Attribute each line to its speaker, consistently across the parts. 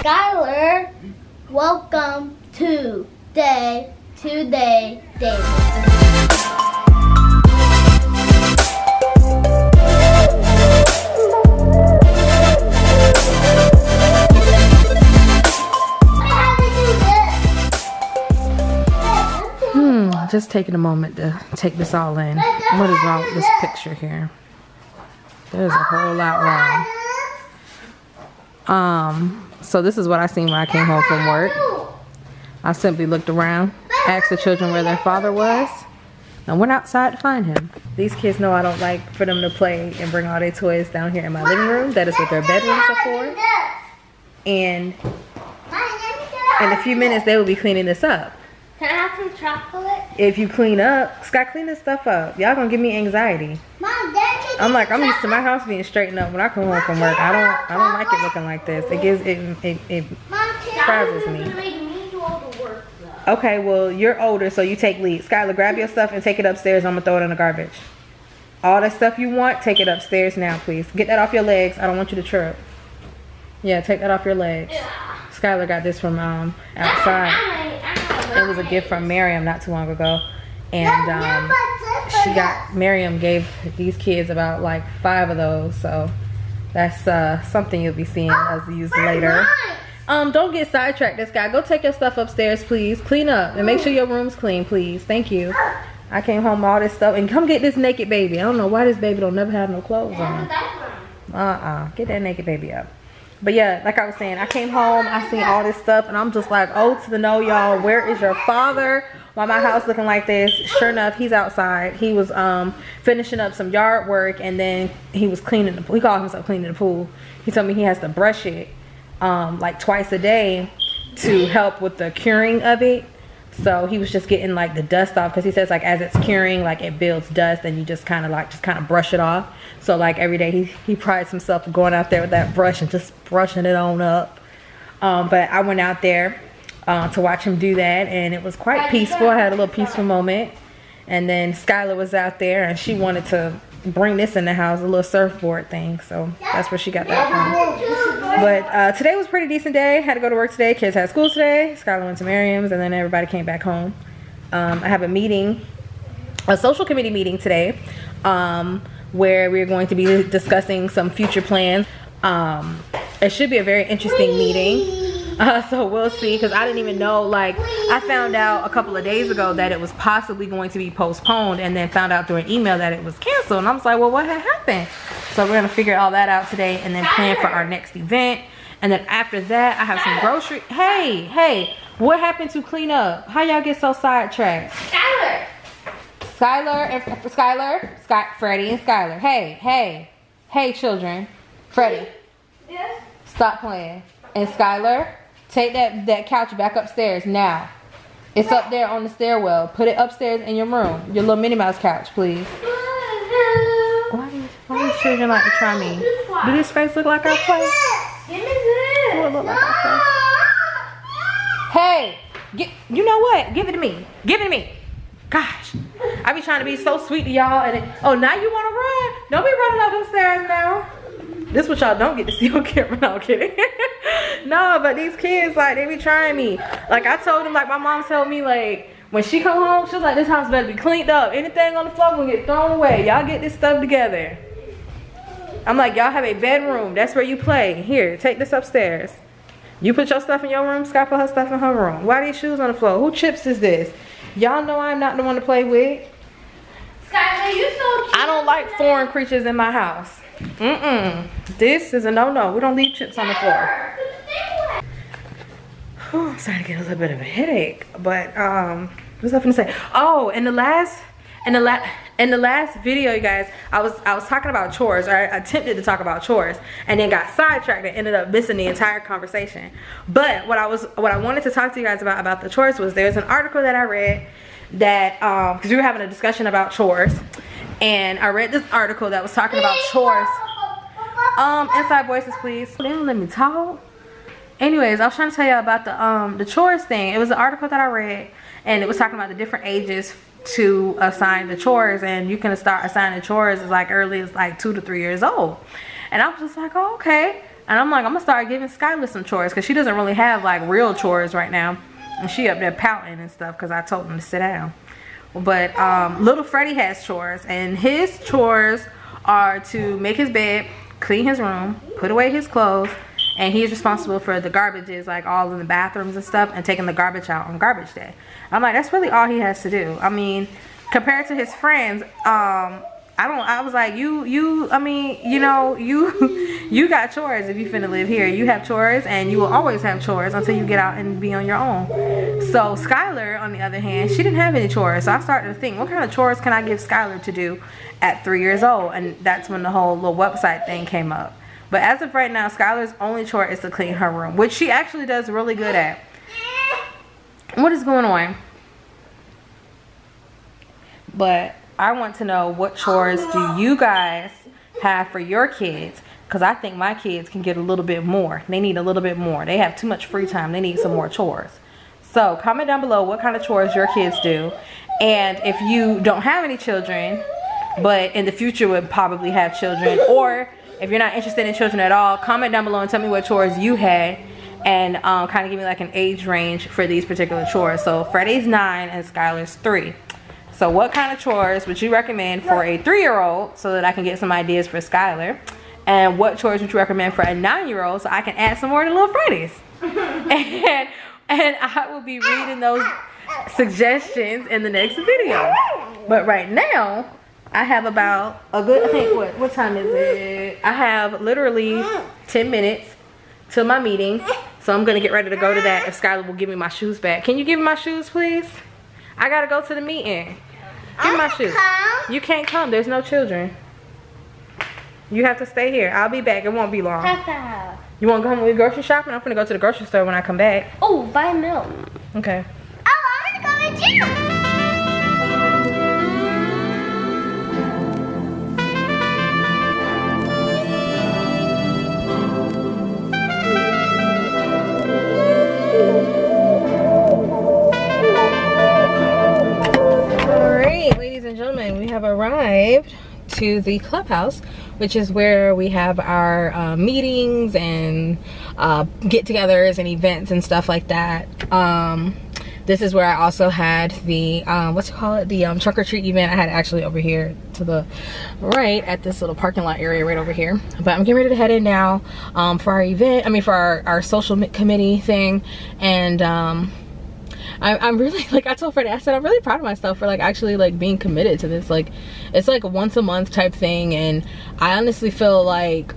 Speaker 1: Skylar. Welcome to Day Day.
Speaker 2: Just taking a moment to take this all in. What is wrong with this picture here? There's a whole lot wrong. So this is what I seen when I came home from work. I simply looked around, asked the children where their father was, and went outside to find him. These kids know I don't like for them to play and bring all their toys down here in my living room. That is what their bedrooms are for. And in a few minutes they will be cleaning this up.
Speaker 1: Can I have some chocolate?
Speaker 2: If you clean up, Scott, clean this stuff up. Y'all gonna give me anxiety.
Speaker 1: Mom, Dad,
Speaker 2: I'm used to my house being straightened up when I come home from work. I don't like it looking like this. It gives it frazzles me. Okay, well you're older, so you take lead. Skylar, grab your stuff and take it upstairs. I'm gonna throw it in the garbage. All the stuff you want, take it upstairs now, please. Get that off your legs. I don't want you to trip. Yeah, take that off your legs. Skylar got this from outside. It was a gift from Miriam not too long ago, and Miriam gave these kids about like 5 of those, so that's something you'll be seeing us use later. Don't get sidetracked, this guy. Go take your stuff upstairs, please. Clean up and make sure your room's clean, please. Thank you. I came home with all this stuff, and come get this naked baby. I don't know why this baby don't never have no clothes on. Get that naked baby up. But yeah, like I was saying, I came home, I seen all this stuff, and I'm just like, oh to the no, y'all. Where is your father? Why my house looking like this? Sure enough, he's outside. He was finishing up some yard work, and then he was cleaning the pool. He called himself cleaning the pool. He told me he has to brush it like twice a day to help with the curing of it. So he was just getting like the dust off, because he says like as it's curing, like it builds dust, and you just kind of brush it off. So like every day he prides himself on going out there with that brush and just brushing it on up. But I went out there to watch him do that, and it was quite peaceful. I had a little peaceful moment. And then Skylar was out there, and she wanted to bring this in the house, a little surfboard thing. So that's where she got that from. But today was a pretty decent day. Had to go to work today. Kids had school today. Skylar went to Miriam's, and then everybody came back home. I have a meeting, a social committee meeting today, where we're going to be discussing some future plans. It should be a very interesting meeting. So we'll see, because I didn't even know, like, I found out a couple of days ago that it was possibly going to be postponed, and then found out through an email that it was canceled, and I was like, well, what had happened? So we're gonna figure all that out today, and then plan for our next event. And then after that, I have some grocery. Hey, what happened to clean up? How y'all get so sidetracked? Freddie and Skylar. Hey, children. Freddie.
Speaker 1: Yes.
Speaker 2: Stop playing. And Skylar, take that couch back upstairs now. It's up there on the stairwell. Put it upstairs in your room. Your little Minnie Mouse couch, please. Why do these children like to try me? Do this face look like I play?
Speaker 1: Give me this.
Speaker 2: Do it look like I play? Hey, you know what? Give it to me. Give it to me. Gosh, I be trying to be so sweet to y'all, and oh, now you want to run? Don't be running up them stairs now. This what y'all don't get to see on camera. No, I'm kidding. No, but these kids, like, they be trying me. Like, I told them, like, my mom told me, like, when she come home, she was like, this house better be cleaned up. Anything on the floor gonna get thrown away. Y'all get this stuff together. I'm like, y'all have a bedroom. That's where you play. Here, take this upstairs. You put your stuff in your room. Scott put her stuff in her room. Why are these shoes on the floor? Who chips is this? Y'all know I'm not the one to play with.
Speaker 1: Skylar, you so cute.
Speaker 2: I don't like foreign creatures in my house. This is a no-no. We don't leave chips on the floor. I'm starting to get a little bit of a headache, but what's I gonna say? Oh, in the last video, you guys, I was talking about chores, or I attempted to talk about chores, and then got sidetracked and ended up missing the entire conversation. But what I wanted to talk to you guys about the chores was, there's an article that I read that because we were having a discussion about chores, and I read this article that was talking about chores. Inside voices, please. They don't let me talk. Anyways, I was trying to tell you about the chores thing. It was an article that I read, and it was talking about the different ages to assign the chores, and you can start assigning chores as like early as like 2 to 3 years old. And I was just like, oh, okay. And I'm like, I'm gonna start giving Skylar some chores because she doesn't really have like real chores right now. And she up there pouting and stuff because I told him to sit down. But little Freddie has chores, and his chores are to make his bed, clean his room, put away his clothes, and he's responsible for the garbages, like all in the bathrooms and stuff, and taking the garbage out on garbage day. I'm like, that's really all he has to do. I mean, compared to his friends, I was like, I mean, you know, you got chores if you finna live here. You have chores, and you will always have chores until you get out and be on your own. So Skylar, on the other hand, she didn't have any chores. So I started to think, what kind of chores can I give Skylar to do at 3 years old? And that's when the whole little website thing came up. But as of right now, Skylar's only chore is to clean her room, which she actually does really good at. What is going on? But I want to know, what chores do you guys have for your kids? Because I think my kids can get a little bit more. They need a little bit more. They have too much free time. They need some more chores. So comment down below what kind of chores your kids do. And if you don't have any children, but in the future would probably have children, or if you're not interested in children at all, comment down below and tell me what chores you had, and kind of give me like an age range for these particular chores. So Freddie's 9 and Skylar's 3. So what kind of chores would you recommend for a 3-year-old so that I can get some ideas for Skylar? And what chores would you recommend for a 9-year-old so I can add some more to little Freddie's? and I will be reading those suggestions in the next video. But right now, I have about a good, I think, what time is it? I have literally 10 minutes till my meeting. So I'm going to get ready to go to that if Skylar will give me my shoes back. Can you give me my shoes, please? I got to go to the meeting. Give me my shoes. You can't come. There's no children. You have to stay here. I'll be back. It won't be long. You want to come with grocery shopping? I'm going to go to the grocery store when I come back.
Speaker 1: Oh, buy milk.
Speaker 2: Okay.
Speaker 1: Oh, I'm going to go with you.
Speaker 2: We have arrived to the clubhouse, which is where we have our meetings and get-togethers and events and stuff like that. This is where I also had the the trunk or treat event. I had actually over here to the right at this little parking lot area right over here. But I'm getting ready to head in now for our event. I mean, for our social committee thing. And I'm really, like I told Freddie, I said I'm really proud of myself for like actually like being committed to this. Like it's like a once a month type thing, and I honestly feel like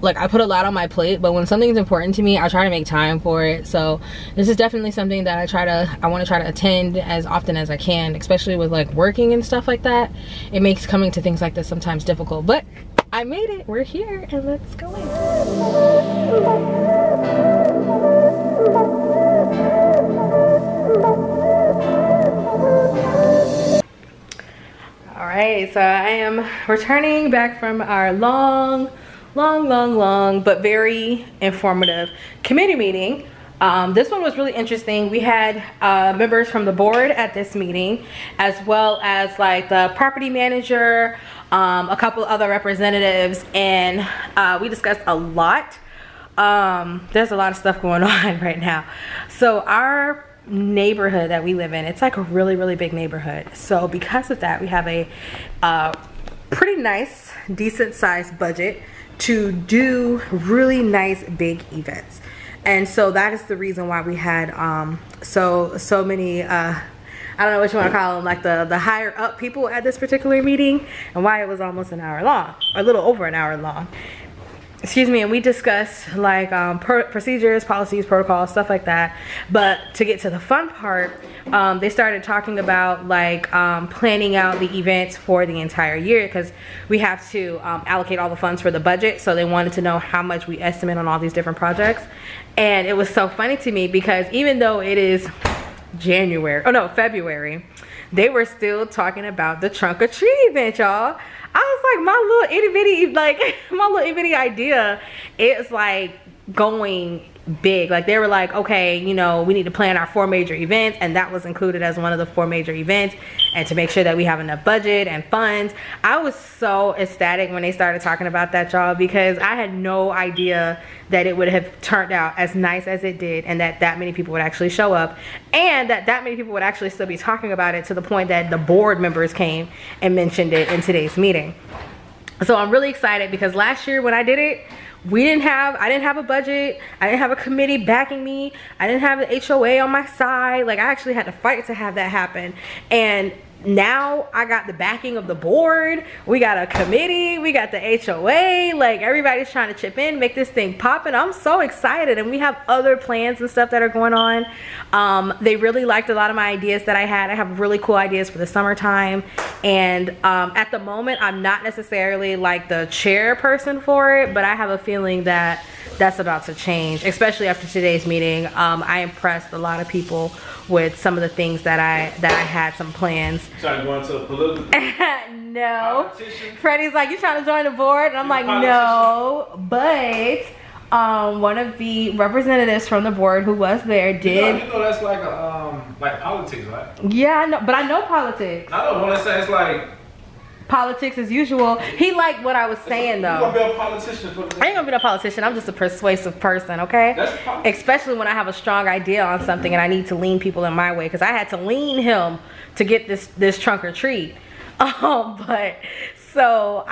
Speaker 2: I put a lot on my plate, but when something's important to me, I try to make time for it. So this is definitely something that I want to try to attend as often as I can, especially with like working and stuff like that. It makes coming to things like this sometimes difficult, but I made it. We're here, and let's go in. Alright, so I am returning back from our long but very informative committee meeting. This one was really interesting. We had members from the board at this meeting, as well as like the property manager, a couple other representatives, and we discussed a lot. There's a lot of stuff going on right now. So our neighborhood that we live in, it's like a really big neighborhood. So because of that, we have a pretty nice, decent sized budget to do really nice big events. And so that is the reason why we had so many I don't know what you want to call them, like the higher up people at this particular meeting, and why it was almost an hour long, or a little over an hour long. Excuse me. And we discussed like procedures, policies, protocols, stuff like that. But to get to the fun part, they started talking about like planning out the events for the entire year, because we have to allocate all the funds for the budget. So they wanted to know how much we estimate on all these different projects. And it was so funny to me, because even though it is February, they were still talking about the trunk or treat event, y'all. I was like, my little itty bitty idea is like going big. Like they were like, okay, you know, we need to plan our 4 major events, and that was included as one of the 4 major events, and to make sure that we have enough budget and funds. I was so ecstatic when they started talking about that, y'all, because I had no idea that it would have turned out as nice as it did, and that many people would actually show up, and that many people would actually still be talking about it, to the point that the board members came and mentioned it in today's meeting. So I'm really excited, because last year when I did it, I didn't have a budget. I didn't have a committee backing me. I didn't have the HOA on my side. Like, I actually had to fight to have that happen. And now I got the backing of the board. We got a committee. We got the HOA. Like, everybody's trying to chip in, make this thing pop. And I'm so excited. And we have other plans and stuff that are going on. They really liked a lot of my ideas that I had. I have really cool ideas for the summertime. And at the moment, I'm not necessarily like the chairperson for it, but I have a feeling that that's about to change, especially after today's meeting. I impressed a lot of people with some of the things that I had some plans.
Speaker 3: Trying to go into a political
Speaker 2: no.
Speaker 3: politician?
Speaker 2: Freddie's like, you trying to join the board? And I'm like, no. But one of the representatives from the board who was there did.
Speaker 3: You know that's like politics, right?
Speaker 2: Yeah, I know, but I know politics.
Speaker 3: I don't want to say it's like
Speaker 2: politics as usual. He liked what I was saying, though.
Speaker 3: You gonna be a politician for the
Speaker 2: I ain't gonna be no politician. I'm just a persuasive person, okay? Especially when I have a strong idea on something and I need to lean people in my way, because I had to lean him to get this trunk or treat. But so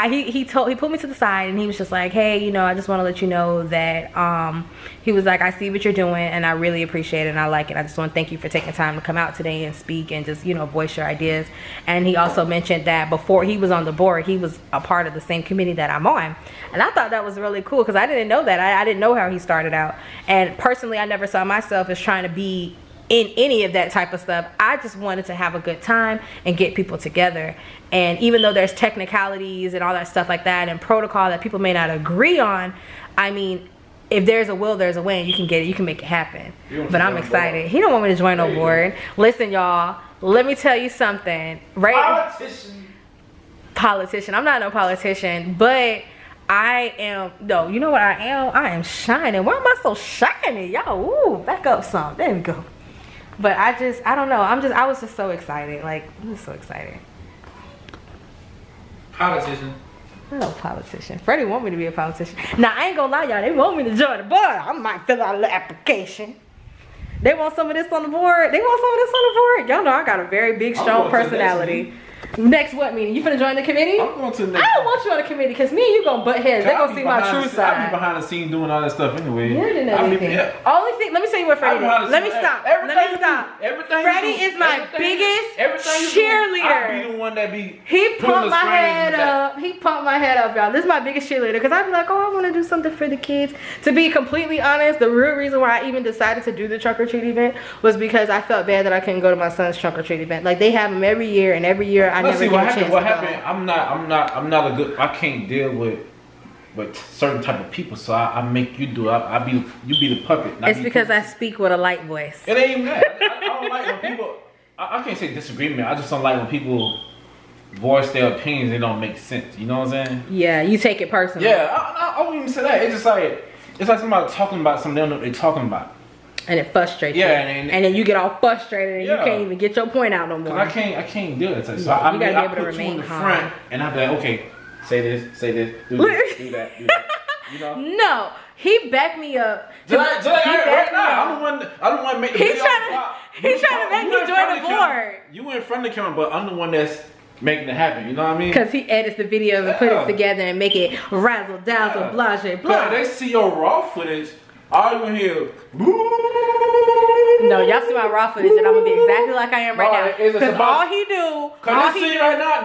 Speaker 2: he put me to the side, and he was just like, hey, you know, I just want to let you know that he was like, I see what you're doing, and I really appreciate it, and I like it. I just want to thank you for taking time to come out today and speak and just, you know, voice your ideas. And he also mentioned that before he was on the board, he was a part of the same committee that I'm on. And I thought that was really cool, because I didn't know that. I didn't know how he started out. And personally, I never saw myself as trying to be in any of that type of stuff. I just wanted to have a good time and get people together. And even though there's technicalities and all that stuff like that and protocol that people may not agree on, I mean, if there's a will, there's a way, and you can get it, you can make it happen. But I'm excited. He don't want me to join no board. Listen, y'all, let me tell you something. Right? Politician. I'm not no politician, but I am, no, you know what I am? I am shining. Why am I so shiny? Y'all, ooh, back up some. There we go. But I don't know. I was just so excited. Like, I'm just so excited.
Speaker 3: politician.
Speaker 2: No politician. Freddie want me to be a politician. Now, I ain't gonna lie, y'all. They want me to join the board. I might fill out an application. They want some of this on the board. They want some of this on the board. Y'all know I got a very big, strong personality. Next what meeting? You finna join the committee?
Speaker 3: I'm going to the next.
Speaker 2: I don't want you on the committee, because me and you gonna butt heads. They gonna see my true side.
Speaker 3: I be behind the scenes doing all that stuff anyway.
Speaker 2: You didn't know anything. Only thing, let me tell you what Freddie did. Let me stop.
Speaker 3: Everything.
Speaker 2: Freddie is my biggest cheerleader.
Speaker 3: I be the one that be.
Speaker 2: He pumped my head up. He pumped my head up, y'all. This is my biggest cheerleader, because I be like, oh, I want to do something for the kids. To be completely honest, the real reason why I even decided to do the trunk or treat event was because I felt bad that I couldn't go to my son's trunk or treat event. Like, they have them every year, and every year I never get a chance.
Speaker 3: What happened? I'm not a good. I can't deal with certain type of people, so I make you do it. You be the puppet.
Speaker 2: It's because I speak with a light voice.
Speaker 3: It ain't even that. I don't like when people. I can't say disagreement. I just don't like when people voice their opinions. They don't make sense. You know what I'm saying?
Speaker 2: Yeah, you take it personally.
Speaker 3: Yeah, I won't even say that. It's like somebody talking about something they don't know what they're talking about.
Speaker 2: And it frustrates you. And then you get all frustrated and you can't even get your point out no more.
Speaker 3: I can't do it. So
Speaker 2: yeah, you gotta be able to
Speaker 3: remain
Speaker 2: remain
Speaker 3: in the front, and I'm like, okay, say this, do this, do that. You know?
Speaker 2: No, he backed me up.
Speaker 3: Right now, I'm the one making the video.
Speaker 2: He's trying to make me join the board.
Speaker 3: You in front of the camera, but I'm the one that's making it happen. You know what I mean?
Speaker 2: Because he edits the videos and put it together and make it razzle dazzle, blah blah blah.
Speaker 3: They see your raw footage. All you gonna hear?
Speaker 2: No, y'all see my raw footage, and I'm gonna be exactly like I am right now. Because all he do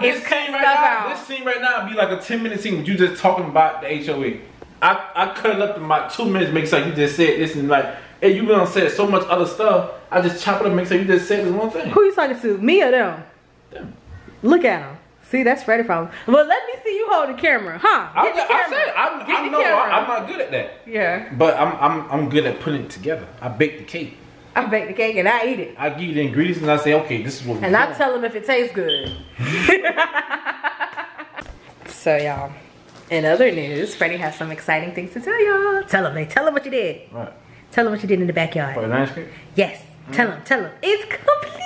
Speaker 2: is cut stuff out.
Speaker 3: This scene right now be like a 10-minute scene with you just talking about the HOA. I cut it up in about 2 minutes, make sure you just said this, and like, hey, you gonna say so much other stuff. I just chop it up, make sure you just said this one thing.
Speaker 2: Who you talking to? Me or them?
Speaker 3: Them.
Speaker 2: Look at him. See, that's Freddie problem. Well, let me see you hold the camera, huh?
Speaker 3: I'm not good at that.
Speaker 2: Yeah.
Speaker 3: But I'm good at putting it together. I bake the cake.
Speaker 2: I bake the cake and I eat it.
Speaker 3: I give you the ingredients and I say, okay, this is what we're
Speaker 2: doing. I tell them if it tastes good. So y'all, In other news, Freddie has some exciting things to tell y'all. Tell him what you did.
Speaker 3: Right.
Speaker 2: Tell him what you did in the backyard.
Speaker 3: For the landscape?
Speaker 2: Yes. Tell him. It's completed.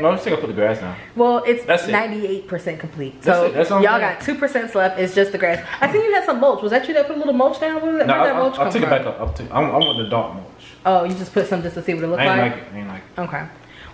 Speaker 3: No, let's take a put the grass down.
Speaker 2: Well, it's
Speaker 3: That's
Speaker 2: 98% complete.
Speaker 3: That's
Speaker 2: So
Speaker 3: it. That's all
Speaker 2: y'all
Speaker 3: I'm
Speaker 2: got 2% left. It's just the grass. I think you had some mulch. Was that you that put a little mulch down? Where did that mulch
Speaker 3: I'll
Speaker 2: come
Speaker 3: take
Speaker 2: from?
Speaker 3: it back up. I want the dark mulch.
Speaker 2: Oh, you just put some just to see what it looked
Speaker 3: I
Speaker 2: like?
Speaker 3: ain't like it.
Speaker 2: Okay.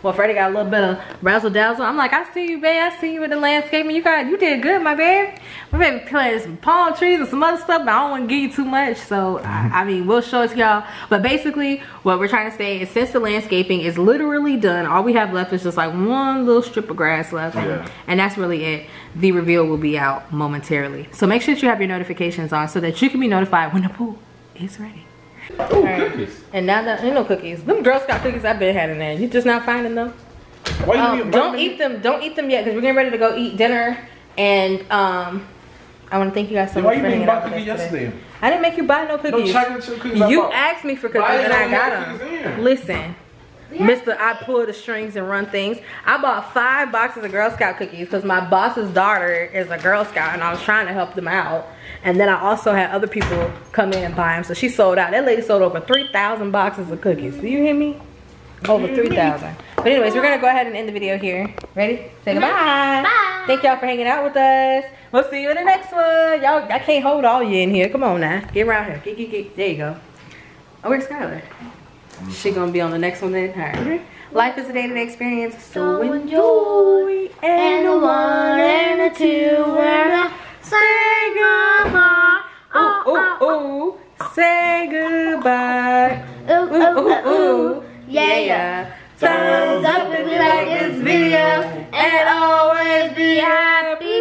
Speaker 2: Well, Freddie got a little bit of razzle dazzle. I'm like, I see you, babe. I see you with the landscaping. You did good, my babe. My baby planted some palm trees and some other stuff, but I don't want to give you too much. So, I mean, we'll show it to y'all. But basically, what we're trying to say is since the landscaping is literally done, all we have left is just like one little strip of grass left.
Speaker 3: Yeah. And
Speaker 2: that's really it. The reveal will be out momentarily. So make sure that you have your notifications on so that you can be notified when the pool is ready.
Speaker 3: Oh, cookies.
Speaker 2: And now that ain't no cookies. Them Girl Scout cookies I've been having there. You just not finding them?
Speaker 3: Why you
Speaker 2: Don't eat them. Don't eat them yet because we're getting ready to go eat dinner. And I want to thank you guys so much for hanging out with us today. I didn't make you buy no cookies.
Speaker 3: No chocolate chip cookies.
Speaker 2: You asked me for cookies and I got them. Listen. Mr. I pull the strings and run things. I bought 5 boxes of Girl Scout cookies because my boss's daughter is a Girl Scout and I was trying to help them out. And then I also had other people come in and buy them. So she sold out. That lady sold over 3,000 boxes of cookies. Do you hear me? Over 3,000. But anyways, we're going to go ahead and end the video here. Ready? Say goodbye.
Speaker 1: Bye.
Speaker 2: Thank y'all for hanging out with us. We'll see you in the next one. Y'all, I can't hold all you in here. Come on now. Get around here. Get. There you go. Oh, where's Skylar? She gonna be on the next one then? Alright. Life is a day-to-day experience, so enjoy. And a 1 and a 2 and a say goodbye. Ooh. Say goodbye. Ooh. Yeah. Thumbs up if you like this video. And always be happy.